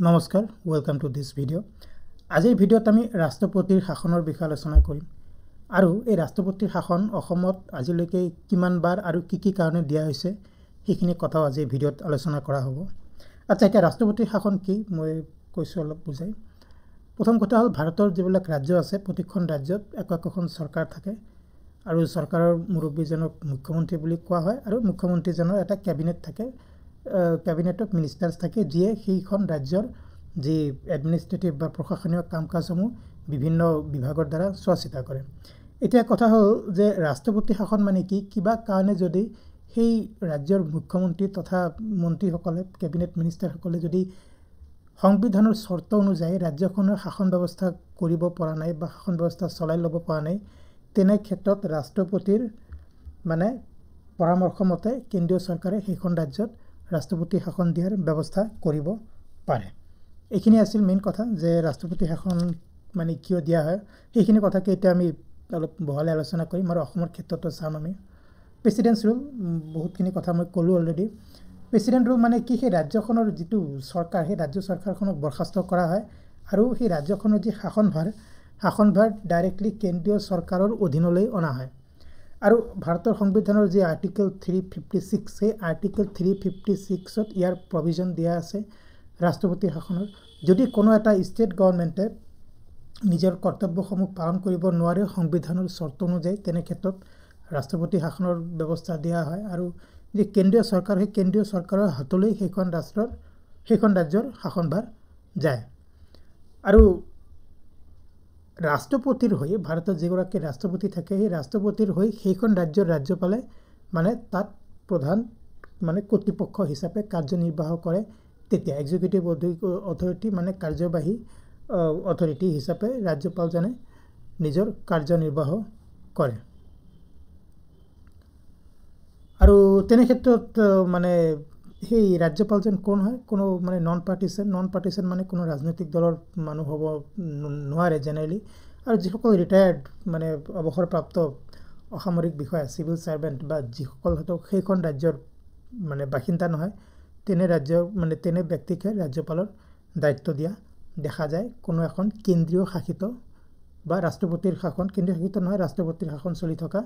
নমস্কাৰ welcome to this video আজিৰ ভিডিওত আমি ৰাষ্ট্ৰপতিৰ শাসনৰ বিষয়ে আলোচনা কৰিম আৰু এই ৰাষ্ট্ৰপতিৰ শাসন অসমত আজিলৈকে কিমান বাৰ আৰু কি কাৰণে দিয়া হৈছে সেইখিনি কথাও আজি ভিডিওত আলোচনা কৰা হ'ব আচ্ছা এটা ৰাষ্ট্ৰপতিৰ শাসন কি মই কৈছো অলপ বুজাই প্ৰথম কথা হ'ল ভাৰতৰ যিবিলাক ৰাজ্য আছে প্ৰতিখন ৰাজ্যত একোখন চৰকাৰ থাকে আৰু চৰকাৰৰ মুৰব্বীজনক মুখ্যমন্ত্ৰী বুলি কোৱা হয় আৰু মুখ্যমন্ত্ৰীজনৰ এটা কেবিনেট থাকে कैबिनेट ऑफ मिनिस्टार्स থাকে যিয়ে সেইখন ৰাজ্যৰ যে এডমিনিষ্ট্ৰেটিভ বা প্ৰশাসনীয় কামকাজসমূহ বিভিন্ন বিভাগৰ দ্বাৰা চোৱাচিতা কৰে এতিয়া কথা হ'ল যে ৰাষ্ট্ৰপতি শাসন মানে কি কিবা কাৰণে যদি সেই ৰাজ্যৰ মুখ্যমন্ত্ৰী তথা মন্ত্ৰীসকলে কেবিনেট মিনিষ্টাৰসকলে যদি সংবিধানৰ চৰ্ত অনুযায়ী ৰাজ্যখনৰ শাসন ব্যৱস্থা কৰিব পৰা নাই বা শাসন ব্যৱস্থা চলাই ল'ব পৰা নাই তেনে ক্ষেত্ৰত ৰাষ্ট্ৰপতিৰ মানে পৰামৰ্শ মতে কেন্দ্ৰীয় চৰকাৰে সেইখন ৰাজ্যত ৰাষ্ট্ৰপতি শাসন দিয়াৰ ব্যৱস্থা কৰিব পাৰে এইখিনি আছিল মেইন কথা যে ৰাষ্ট্ৰপতি শাসন মানে কিয় দিয়া হয় সেইখিনি কথাকে এতিয়া আমি অলপ বহলে আলোচনা কৰিম আৰু অসমৰ ক্ষেত্ৰতো চাম আমি প্ৰেসিডেন্ট ৰুল বহুতখিনি কথা মই ক'লো অলৰেডি প্ৰেসিডেন্ট ৰুল মানে কি সেই ৰাজ্যখনৰ যেটো চৰকাৰ সেই ৰাজ্য চৰকাৰখনক বৰখাস্ত কৰা হয় আৰু সেই ৰাজ্যখনৰ যি শাসনভাৰ ডাইৰেক্টলি কেন্দ্ৰীয় চৰকাৰৰ অধীনলৈ অনা হয় আৰু ভাৰতৰ সংবিধানৰ যে আৰ্টিকেল 356 সেই আৰ্টিকেল 356 ত ইয়াৰ প্ৰভিজন দিয়া আছে ৰাষ্ট্ৰপতি শাসনৰ যদি কোনো এটা ষ্টেট গৱৰ্ণমেণ্টে নিজৰ কৰ্তব্যসমূহ পালন কৰিব নোৱাৰে সংবিধানৰ চৰ্ত অনুযায়ী তেনে ক্ষেত্ৰত ৰাষ্ট্ৰপতি শাসনৰ ব্যৱস্থা দিয়া হয় আৰু যে কেন্দ্ৰীয় চৰকাৰ সেই কেন্দ্ৰীয় চৰকাৰৰ হাতলৈ সেইখন ৰাজ্যৰ শাসনভাৰ যায় আৰু ৰাষ্ট্ৰপতিৰ হৈ ভাৰতৰ যিগৰাকী ৰাষ্ট্ৰপতি থাকে সেই ৰাষ্ট্ৰপতিৰ হৈ সেইখন ৰাজ্যৰ ৰাজ্যপালে মানে তাত প্ৰধান মানে কৰ্তৃপক্ষ হিচাপে কাৰ্যনিৰ্বাহ কৰে তেতিয়া এক্সিকিউটিভ অথৰিটি মানে কাৰ্যবাহী অথৰিটি হিচাপে ৰাজ্যপালজনে নিজৰ কাৰ্যনিৰ্বাহ কৰে আৰু তেনে ক্ষেত্ৰত মানে সেই ৰাজ্যপালজন কোন হয় কোনো মানে নন পাৰ্টিসান মানে কোনো ৰাজনৈতিক দলৰ মানুহ হ'ব নোৱাৰে জেনেৰেলি আৰু যিসকল ৰিটায়াৰ্ড মানে অৱসৰপ্ৰাপ্ত অসামৰিক বিষয়া সিভিল সাৰ্ভেন্ট বা যিসকল হয়তো সেইখন ৰাজ্যৰ মানে বাসিন্দা নহয় তেনে ৰাজ্য মানে তেনে ব্যক্তিকে ৰাজ্যপালৰ দায়িত্ব দিয়া দেখা যায় কোনো এখন কেন্দ্ৰীয় শাসিত বা ৰাষ্ট্ৰপতিৰ শাসন কেন্দ্ৰীয় শাসিত নহয় ৰাষ্ট্ৰপতিৰ শাসন চলি থকা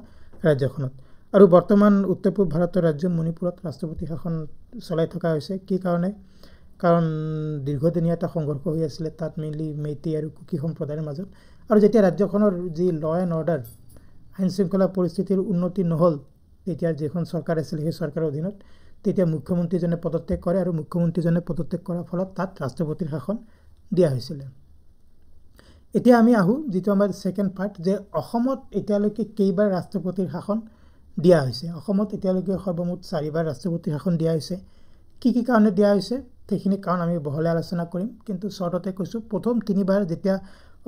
ৰাজ্যখনত আৰু বৰ্তমান উত্তৰ পূব ভাৰতৰ ৰাজ্য মণিপুৰত ৰাষ্ট্ৰপতি শাসন চলাই থকা হৈছে কি কাৰণে কাৰণ দীৰ্ঘদিনীয়া এটা সংঘৰ্ষ হৈ আছিল তাত মেইনলি মেইতি আৰু কুকি সম্প্ৰদায়ৰ মাজত আৰু যেতিয়া ৰাজ্যখনৰ যি ল এণ্ড অৰ্ডাৰ আইন শৃংখলা পৰিস্থিতিৰ উন্নতি নহল তেতিয়া যিখন চৰকাৰ আছিল সেই চৰকাৰৰ অধীনত তেতিয়া মুখ্যমন্ত্ৰীজনে পদত্যাগ কৰে আৰু মুখ্যমন্ত্ৰীজনে পদত্যাগ কৰাৰ ফলত তাত ৰাষ্ট্ৰপতিৰ শাসন দিয়া হৈছিল এতিয়া আমি আহো যেটো আমাৰ সেকেন্ড পাৰ্ট যে অসমত এতিয়ালৈকে কেইবাৰ ৰাষ্ট্ৰপতিৰ শাসন দিয়া হৈছে অসমত এতিয়ালৈকে সৰ্বমুঠ 4বাৰ ৰাষ্ট্ৰপতিৰ শাসন দিয়া হৈছে কি কাৰণে দিয়া হৈছে সেইখিনি কাৰণ আমি বহলে আলোচনা কৰিম কিন্তু শৰ্টতে কৈছো প্ৰথম 3বাৰ যেতিয়া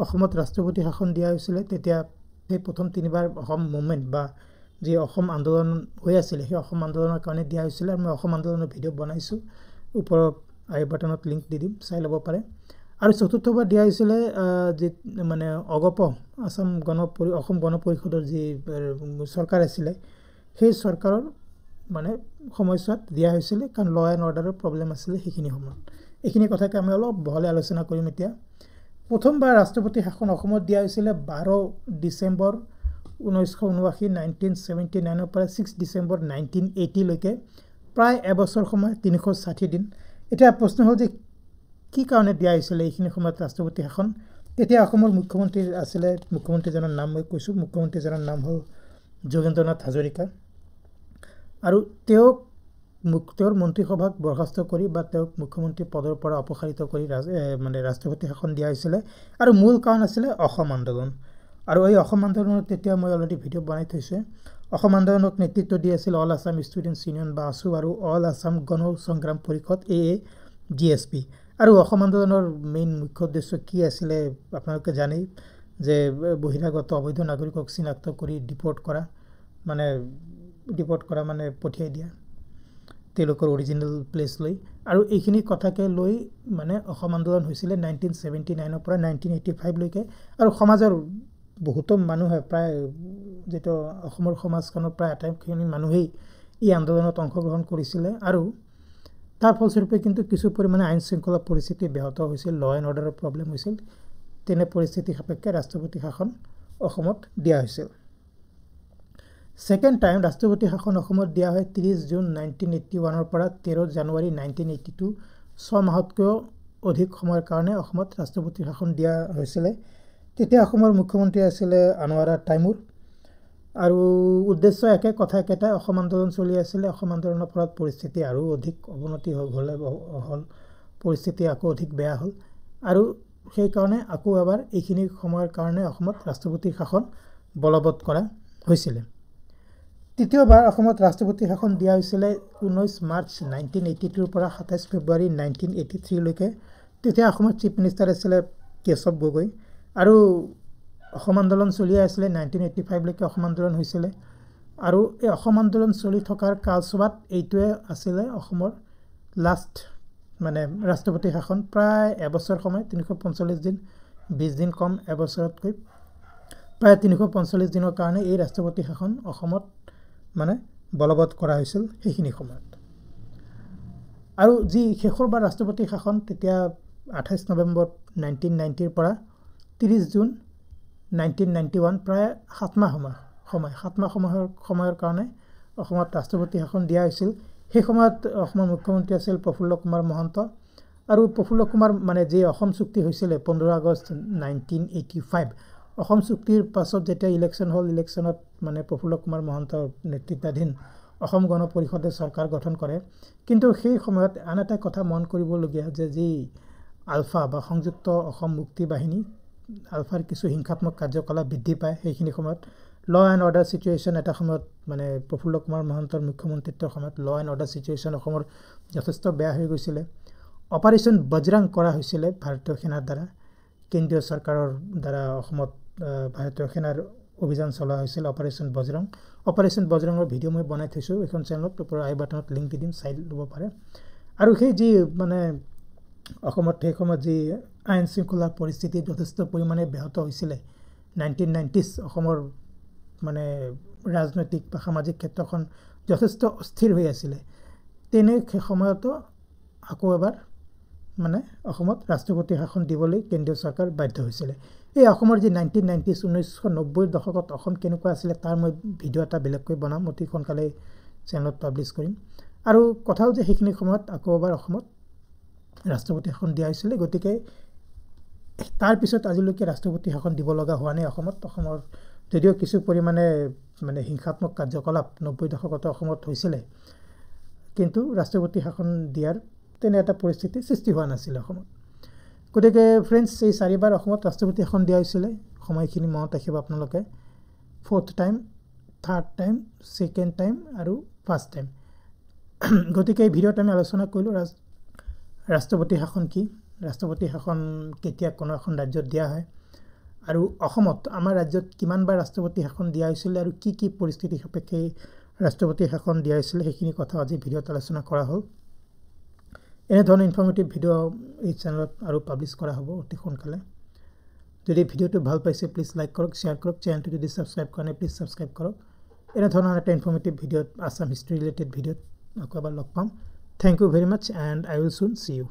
অসমত ৰাষ্ট্ৰপতি শাসন দিয়া হৈছিল তেতিয়া সেই প্ৰথম 3বাৰ অসম মুভমেন্ট বা যে অসম আন্দোলন হৈ আছিল সেই অসম আন্দোলনৰ কাৰণে দিয়া হৈছিল আৰু মই অসম আন্দোলনৰ ভিডিও বনাইছো ওপৰত আই বাটনত লিংক দি দিম চাই ল'ব পাৰে আৰু চতুৰ্থবাৰ দিয়া হৈছিল যে মানে অগপ অসম গণ পৰিষদৰ যে চৰকাৰ আছিল সেই চৰকাৰৰ মানে সময়ছোৱাত দিয়া হৈছিল কাৰণ ল এণ্ড অৰ্ডাৰৰ প্ৰবলেম আছিল সেইখিনি সময়ত এইখিনি কথাকে আমি অলপ বহলে আলোচনা কৰিম এতিয়া প্ৰথমবাৰ ৰাষ্ট্ৰপতি শাসন অসমত দিয়া হৈছিল 12 ডিসেম্বৰ 1979 ৰ পৰা 6 ডিসেম্বৰ 1980 লৈকে প্ৰায় এবছৰ সময় 360 দিন এটা প্ৰশ্ন হ'ল যে কি কাৰণে দিয়া হৈছিল এইখিনি সময়ত ৰাষ্ট্ৰপতি শাসন তেতিয়া অসমৰ মুখ্যমন্ত্ৰী আছিল মুখ্যমন্ত্ৰীজনৰ নাম মই কৈছো মুখ্যমন্ত্ৰীজনৰ নাম হ'ল যোগেন্দ্ৰনাথ হাজৰিকা আৰু তেওঁৰ মন্ত্ৰীসভাক বৰখাস্ত কৰি বা তেওঁক মুখ্যমন্ত্ৰী পদৰ পৰা অপসাৰিত কৰি মানে ৰাষ্ট্ৰপতি শাসন দিয়া হৈছিল আৰু মূল কাৰণ আছিল অসম আন্দোলন আৰু এই অসম আন্দোলনত তেতিয়া মই অলৰেডি ভিডিও বনাই থৈছো অসম আন্দোলনক নেতৃত্ব দি আছিল অল আসাম ষ্টুডেণ্টছ ইউনিয়ন বা আসু আৰু অল আসাম গণ সংগ্ৰাম পৰিষদ AAGSP আৰু অসম আন্দোলনৰ মেইন মুখ্য উদ্দেশ্য কি আছিল আপোনালোকে জানেই যে বহিৰাগত অবৈধ নাগৰিকক চিনাক্ত কৰি ডিপোৰ্ট কৰা মানে পঠিয়াই দিয়া তেওঁলোকৰ অৰিজিনাল প্লেস লৈ আৰু এইখিনি কথাকে লৈ মানে অসম আন্দোলন হৈছিল 1979 ৰ পৰা 1985 লৈকে আৰু সমাজৰ বহুত মানুহে প্ৰায় যেটো অসমৰ সমাজখনৰ প্ৰায় আটাইখিনি মানুহেই এই আন্দোলনত অংশগ্ৰহণ কৰিছিল আৰু তাৰ ফলস্বৰূপে কিন্তু কিছু পৰিমাণে আইন শৃংখলা পৰিস্থিতি ব্যাহত হৈছিল, ল এণ্ড অৰ্ডাৰৰ প্ৰব্লেম হৈছিল। তেনে পৰিস্থিতি সাপেক্ষে ৰাষ্ট্ৰপতি শাসন অসমত দিয়া হৈছিল। ছেকেণ্ড টাইম ৰাষ্ট্ৰপতি শাসন অসমত দিয়া হয় 30 জুন 1981 পৰা 13 জানুৱাৰী 1982। 6 মাহতকৈও অধিক সময়ৰ কাৰণে অসমত ৰাষ্ট্ৰপতি শাসন দিয়া হৈছিলে। তেতিয়া অসমৰ মুখ্যমন্ত্ৰী আছিলে আনোৱাৰা টাইমুৰ। আৰু উদ্দেশ্য একে, কথা একেটাই, অসম আন্দোলন চলি আছিলে। অসম আন্দোলনৰ ফলত পৰিস্থিতি আৰু অধিক অৱনতি হ'ল, পৰিস্থিতি আকৌ অধিক বেয়া হ'ল। আৰু সেইকাৰণে আকৌ এবাৰ এইখিনি সময়ৰ কাৰণে অসমত ৰাষ্ট্ৰপতি শাসন বলবৎ কৰা হৈছিলে। তৃতীয়বাৰ অসমত ৰাষ্ট্ৰপতি শাসন দিয়া হৈছিলে 19 মাৰ্চ 1982 পৰা 27 ফেব্ৰুৱাৰী 1983লৈকে। তেতিয়া অসমৰ চিফ মিনিষ্টাৰ আছিলে কেশৱ গগৈ। আৰু অসম আন্দোলন চলিয়ে আছিলে, 1985লৈকে অসম আন্দোলন হৈছিলে। আৰু এই অসম আন্দোলন চলি থকাৰ কালছোৱাত এইটোৱে আছিলে অসমৰ লাষ্ট মানে ৰাষ্ট্ৰপতি শাসন। প্ৰায় এবছৰ সময়, 345 দিন, 20 দিন কম এবছৰতকৈ প্ৰায় 345 দিনৰ কাৰণে এই ৰাষ্ট্ৰপতি শাসন অসমত মানে বলবৎ কৰা হৈছিল সেইখিনি সময়ত। আৰু যি শেষৰবাৰ ৰাষ্ট্ৰপতি শাসন তেতিয়া 28 নৱেম্বৰ 1990ৰ পৰা 30 জুন 1991, প্ৰায় 7 মাহ সময়ৰ কাৰণে অসমত ৰাষ্ট্ৰপতি শাসন দিয়া হৈছিল। সেই সময়ত অসমৰ মুখ্যমন্ত্ৰী আছিল প্ৰফুল্ল কুমাৰ মহন্ত। আৰু প্ৰফুল্ল কুমাৰ মানে যি অসম চুক্তি হৈছিলে 15 আগষ্ট 1985, অসম চুক্তিৰ পাছত যেতিয়া ইলেকশ্যন হ'ল, ইলেকশ্যনত মানে প্ৰফুল্ল কুমাৰ মহন্তৰ নেতৃত্বাধীন অসম গণ পৰিষদে চৰকাৰ গঠন কৰে। কিন্তু সেই সময়ত আন এটা কথা মন কৰিবলগীয়া যে যি আলফা বা সংযুক্ত অসম মুক্তি বাহিনী, আলফাৰ কিছু হিংসাত্মক কাৰ্যকলাপ বৃদ্ধি পায় সেইখিনি সময়ত। ল এণ্ড অৰ্ডাৰ চিটুৱেশ্যন এটা সময়ত মানে প্ৰফুল্ল কুমাৰ মহন্তৰ মুখ্যমন্ত্ৰীত্বৰ সময়ত ল এণ্ড অৰ্ডাৰ চিটুৱেশ্যন অসমৰ যথেষ্ট বেয়া হৈ গৈছিলে। অপাৰেশ্যন বজৰাং কৰা হৈছিলে ভাৰতীয় সেনাৰ দ্বাৰা, কেন্দ্ৰীয় চৰকাৰৰ দ্বাৰা অসমত ভাৰতীয় সেনাৰ অভিযান চলোৱা হৈছিল অপাৰেশ্যন বজৰং। অপাৰেশ্যন বজৰঙৰ ভিডিঅ' মই বনাই থৈছোঁ এইখন চেনেলত, ওপৰৰ আই বাটনত লিংক দি দিম, চাই ল'ব পাৰে। আৰু সেই যি মানে অসমত সেই সময়ত যি আইন শৃংখলাৰ পৰিস্থিতি যথেষ্ট পৰিমাণে ব্যাহত হৈছিলে, 1990s অসমৰ মানে ৰাজনৈতিক বা সামাজিক ক্ষেত্ৰখন যথেষ্ট অস্থিৰ হৈ আছিলে। তেনে সময়তো আকৌ এবাৰ মানে অসমত ৰাষ্ট্ৰপতি শাসন দিবলৈ কেন্দ্ৰীয় চৰকাৰ বাধ্য হৈছিলে। এই অসমৰ যি 1990s 1990ৰ দশকত অসম কেনেকুৱা আছিলে তাৰ মই ভিডিঅ' এটা বেলেগকৈ বনাম, অতি সোনকালে চেনেলত পাব্লিছ কৰিম। আৰু কথা হ'ল যে সেইখিনি সময়ত আকৌ এবাৰ অসমত ৰাষ্ট্ৰপতি শাসন দিয়া হৈছিলে। গতিকে তাৰপিছত আজিলৈকে ৰাষ্ট্ৰপতি শাসন দিব লগা হোৱা নাই অসমত। অসমৰ যদিও কিছু পৰিমাণে মানে হিংসাত্মক কাৰ্যকলাপ 90 দশকত অসমত হৈছিলে, কিন্তু ৰাষ্ট্ৰপতি শাসন দিয়াৰ তেনে এটা পৰিস্থিতি সৃষ্টি হোৱা নাছিলে অসমত। গতিকে ফ্ৰেণ্ডছ, এই 4বাৰ অসমত ৰাষ্ট্ৰপতি শাসন দিয়া হৈছিলে। সময়খিনি মনত ৰাখিব আপোনালোকে। 4th time, 3rd time, 2nd time আৰু 1st টাইম। গতিকে এই ভিডিঅ'ত আমি আলোচনা কৰিলোঁ ৰাষ্ট্ৰপতি শাসন কি, ৰাষ্ট্ৰপতি শাসন কেতিয়া কোনো এখন ৰাজ্যত দিয়া হয়, আৰু অসমত আমাৰ ৰাজ্যত কিমানবাৰ ৰাষ্ট্ৰপতি শাসন দিয়া হৈছিলে আৰু কি কি পৰিস্থিতি সাপেক্ষে ৰাষ্ট্ৰপতি শাসন দিয়া হৈছিলে সেইখিনি কথা আজি ভিডিঅ'ত আলোচনা কৰা হ'ল। এনেধৰণৰ ইনফৰ্মেটিভ ভিডিঅ' এই চেনেলত আৰু পাব্লিছ কৰা হ'ব অতি সোনকালে। যদি ভিডিঅ'টো ভাল পাইছে প্লিজ লাইক কৰক, শ্বেয়াৰ কৰক। চেনেলটো যদি ছাবস্ক্ৰাইব কৰা নাই প্লিজ ছাবস্ক্ৰাইব কৰক। এনেধৰণৰ এটা ইনফৰ্মেটিভ ভিডিঅ'ত আছাম হিষ্ট্ৰী ৰিলেটেড ভিডিঅ'ত আকৌ এবাৰ লগ পাম। Thank you very much and I will soon see U.